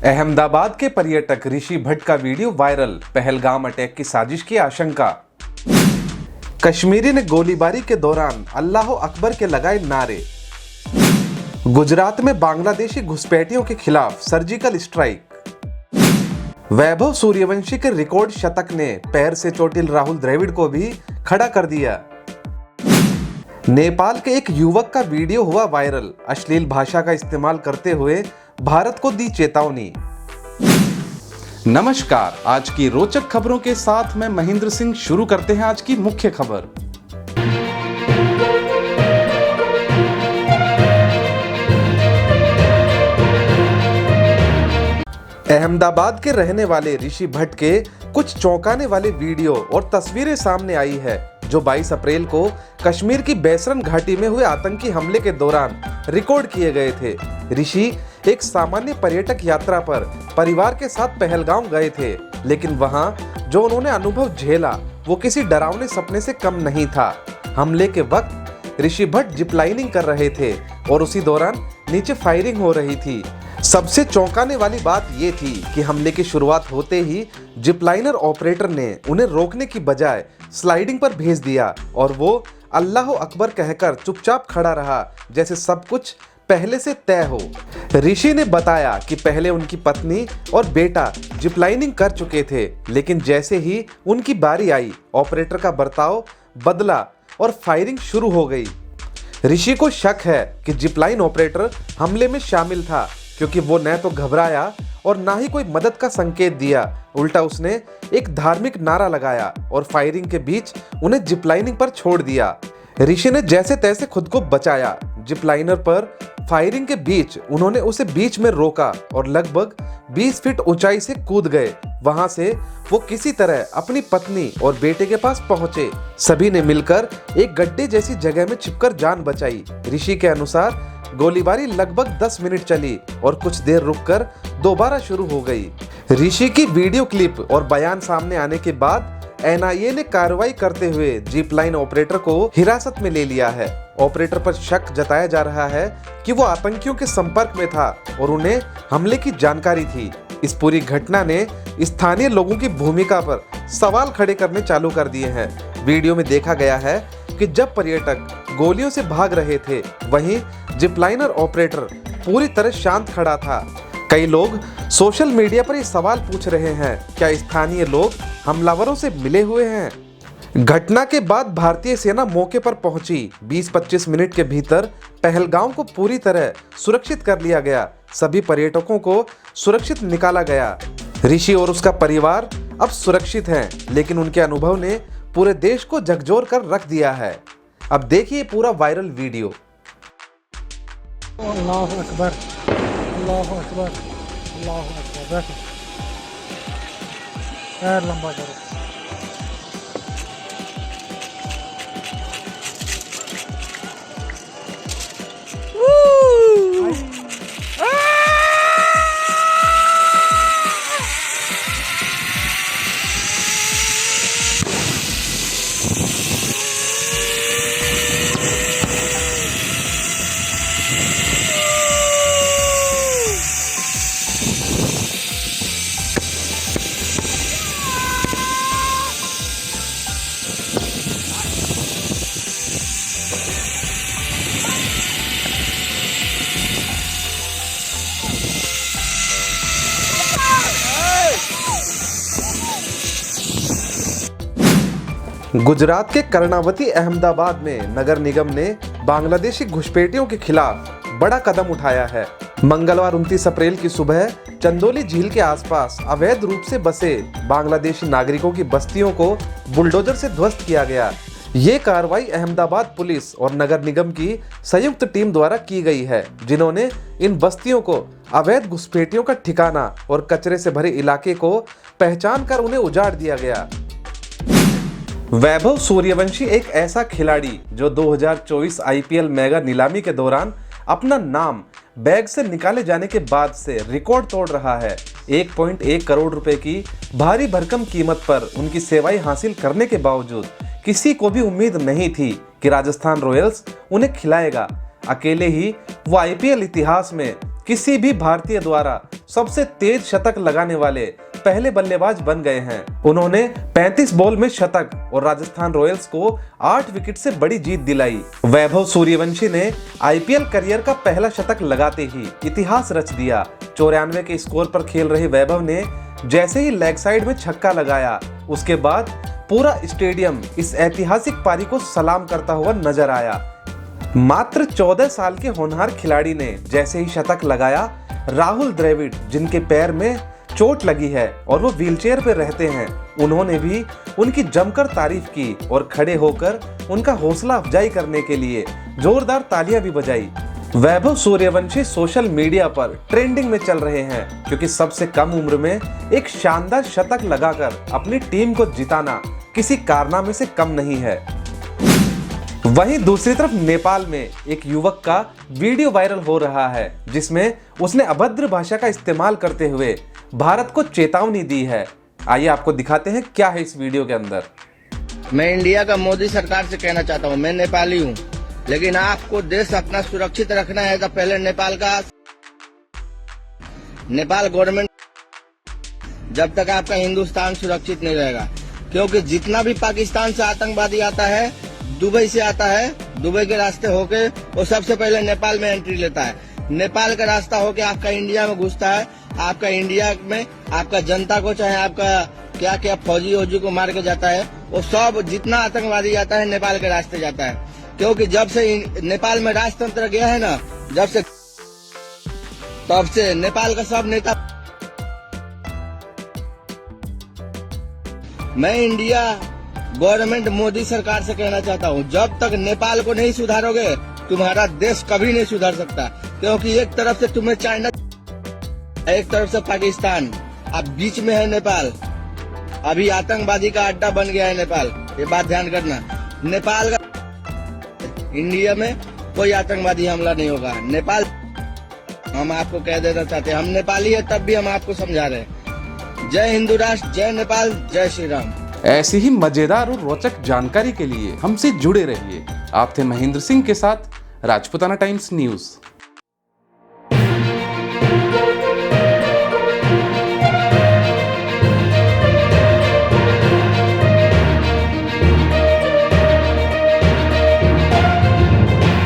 अहमदाबाद के पर्यटक ऋषि भट्ट का वीडियो वायरल, पहलगाम अटैक की साजिश की आशंका। कश्मीरी ने गोलीबारी के दौरान अल्लाह अकबर के लगाए नारे। गुजरात में बांग्लादेशी घुसपैठियों के खिलाफ सर्जिकल स्ट्राइक। वैभव सूर्यवंशी के रिकॉर्ड शतक ने पैर से चोटिल राहुल द्रविड़ को भी खड़ा कर दिया। नेपाल के एक युवक का वीडियो हुआ वायरल, अश्लील भाषा का इस्तेमाल करते हुए भारत को दी चेतावनी। नमस्कार, आज की रोचक खबरों के साथ मैं महेंद्र सिंह शुरू करते हैं आज की मुख्य खबर। अहमदाबाद के रहने वाले ऋषि भट्ट के कुछ चौंकाने वाले वीडियो और तस्वीरें सामने आई है जो 22 अप्रैल को कश्मीर की बैसरन घाटी में हुए आतंकी हमले के दौरान रिकॉर्ड किए गए थे। ऋषि एक सामान्य पर्यटक यात्रा पर परिवार के साथ पहलगाम गए थे, लेकिन वहां जो उन्होंने अनुभव झेला वो किसी डरावने सपने से कम नहीं था। हमले के वक्त ऋषि भट्ट जिप लाइनिंग कर रहे थे और उसी दौरान नीचे फायरिंग हो रही थी। सबसे चौंकाने वाली बात ये थी कि हमले की शुरुआत होते ही जिप लाइनर ऑपरेटर ने उन्हें रोकने की बजाय स्लाइडिंग पर भेज दिया और वो अल्लाह अकबर कहकर चुपचाप खड़ा रहा, जैसे सब कुछ पहले से तय हो। ऋषि ने बताया कि पहले उनकी पत्नी और बेटा जिप लाइनिंग कर चुके थे, लेकिन जैसे ही उनकी बारी आई ऑपरेटर का बर्ताव बदला और फायरिंग शुरू हो गई। ऋषि को शक है कि जिप लाइन ऑपरेटर हमले में शामिल था, क्योंकि वो न तो घबराया और ना ही कोई मदद का संकेत दिया। उल्टा उसने एक धार्मिक नारा लगाया और फायरिंग के बीच उन्हें जिप लाइनिंग पर छोड़ दिया। ऋषि ने जैसे तैसे खुद को बचाया। जिप लाइनर पर फायरिंग के बीच उन्होंने उसे बीच में रोका और लगभग 20 फीट ऊंचाई से कूद गए। वहां से वो किसी तरह अपनी पत्नी और बेटे के पास पहुंचे। सभी ने मिलकर एक गड्ढे जैसी जगह में छिपकर जान बचाई। ऋषि के अनुसार गोलीबारी लगभग 10 मिनट चली और कुछ देर रुककर दोबारा शुरू हो गई। ऋषि की वीडियो क्लिप और बयान सामने आने के बाद एनआईए ने कार्रवाई करते हुए जिप लाइन ऑपरेटर को हिरासत में ले लिया है। ऑपरेटर पर शक जताया जा रहा है कि वो आतंकियों के संपर्क में था और उन्हें हमले की जानकारी थी। इस पूरी घटना ने स्थानीय लोगों की भूमिका पर सवाल खड़े करने चालू कर दिए हैं। वीडियो में देखा गया है कि जब पर्यटक गोलियों से भाग रहे थे, वहीं जिप लाइनर ऑपरेटर पूरी तरह शांत खड़ा था। कई लोग सोशल मीडिया पर ये सवाल पूछ रहे हैं, क्या स्थानीय लोग हमलावरों से मिले हुए हैं? घटना के बाद भारतीय सेना मौके पर पहुंची। 20-25 मिनट के भीतर पहलगाम को पूरी तरह सुरक्षित कर लिया गया। सभी पर्यटकों को सुरक्षित निकाला गया। ऋषि और उसका परिवार अब सुरक्षित हैं, लेकिन उनके अनुभव ने पूरे देश को झकझोर कर रख दिया है। अब देखिए पूरा वायरल वीडियो। अल्लाह अकबर, अल्लाह अकबर, अल्लाह अकबर। पैर लंबा करो। गुजरात के कर्णावती अहमदाबाद में नगर निगम ने बांग्लादेशी घुसपैठियों के खिलाफ बड़ा कदम उठाया है। मंगलवार 29 अप्रैल की सुबह चंदोली झील के आसपास अवैध रूप से बसे बांग्लादेशी नागरिकों की बस्तियों को बुलडोजर से ध्वस्त किया गया। ये कार्रवाई अहमदाबाद पुलिस और नगर निगम की संयुक्त टीम द्वारा की गई है, जिन्होंने इन बस्तियों को अवैध घुसपैठियों का ठिकाना और कचरे से भरे इलाके को पहचान कर उन्हें उजाड़ दिया गया। वैभव सूर्यवंशी एक ऐसा खिलाड़ी जो 2024 आईपीएल मेगा नीलामी के दौरान अपना नाम बैग से निकाले जाने के बाद से रिकॉर्ड तोड़ रहा है। 1.1 करोड़ रुपए की भारी भरकम कीमत पर उनकी सेवाएं हासिल करने के बावजूद किसी को भी उम्मीद नहीं थी कि राजस्थान रॉयल्स उन्हें खिलाएगा। अकेले ही वो आईपीएल इतिहास में किसी भी भारतीय द्वारा सबसे तेज शतक लगाने वाले पहले बल्लेबाज बन गए हैं। उन्होंने 35 बॉल में शतक और राजस्थान रॉयल्स को 8 विकेट से बड़ी जीत दिलाई। वैभव सूर्यवंशी ने आईपीएल करियर का पहला शतक लगाते ही इतिहास रच दिया। 94 के स्कोर पर खेल रहे वैभव ने जैसे ही लेग साइड में छक्का लगाया, उसके बाद पूरा स्टेडियम इस ऐतिहासिक पारी को सलाम करता हुआ नजर आया। मात्र 14 साल के होनहार खिलाड़ी ने जैसे ही शतक लगाया, राहुल द्रविड़ जिनके पैर में चोट लगी है और वो व्हीलचेयर पर रहते हैं, उन्होंने भी उनकी जमकर तारीफ की और खड़े होकर उनका हौसला अफजाई करने के लिए जोरदार तालियां भी बजाई। वैभव सूर्यवंशी सोशल मीडिया पर ट्रेंडिंग में चल रहे हैं क्योंकि सबसे कम उम्र में एक शानदार शतक लगाकर अपनी टीम को जिताना किसी कारनामे से कम नहीं है। वहीं दूसरी तरफ नेपाल में एक युवक का वीडियो वायरल हो रहा है जिसमें उसने अभद्र भाषा का इस्तेमाल करते हुए भारत को चेतावनी दी है। आइए आपको दिखाते हैं क्या है इस वीडियो के अंदर। मैं इंडिया का मोदी सरकार से कहना चाहता हूँ, मैं नेपाली हूँ, लेकिन आपको देश अपना सुरक्षित रखना है तो पहले नेपाल गवर्नमेंट, जब तक आपका हिंदुस्तान सुरक्षित नहीं रहेगा, क्योंकि जितना भी पाकिस्तान से आतंकवादी आता है, दुबई से आता है, दुबई के रास्ते होके वो सबसे पहले नेपाल में एंट्री लेता है। नेपाल का रास्ता होके आपका इंडिया में घुसता है। आपका इंडिया में आपका जनता को, चाहे आपका क्या क्या फौजी को मार के जाता है, वो सब जितना आतंकवादी आता है नेपाल के रास्ते जाता है। क्योंकि जब से नेपाल में राजतंत्र गया है ना, तब से नेपाल का सब नेता, मैं इंडिया गवर्नमेंट मोदी सरकार से कहना चाहता हूँ, जब तक नेपाल को नहीं सुधारोगे तुम्हारा देश कभी नहीं सुधर सकता। क्योंकि एक तरफ से तुम्हें चाइना, एक तरफ से पाकिस्तान, अब बीच में है नेपाल। अभी आतंकवादी का अड्डा बन गया है नेपाल, ये बात ध्यान करना। नेपाल का इंडिया में कोई आतंकवादी हमला नहीं होगा। नेपाल, हम आपको कह देना चाहते हैं, हम नेपाली है तब भी हम आपको समझा रहे हैं। जय हिंदू राष्ट्र, जय नेपाल, जय श्री राम। ऐसी ही मजेदार और रोचक जानकारी के लिए हमसे जुड़े रहिए। आप थे महेंद्र सिंह के साथ राजपुताना टाइम्स न्यूज।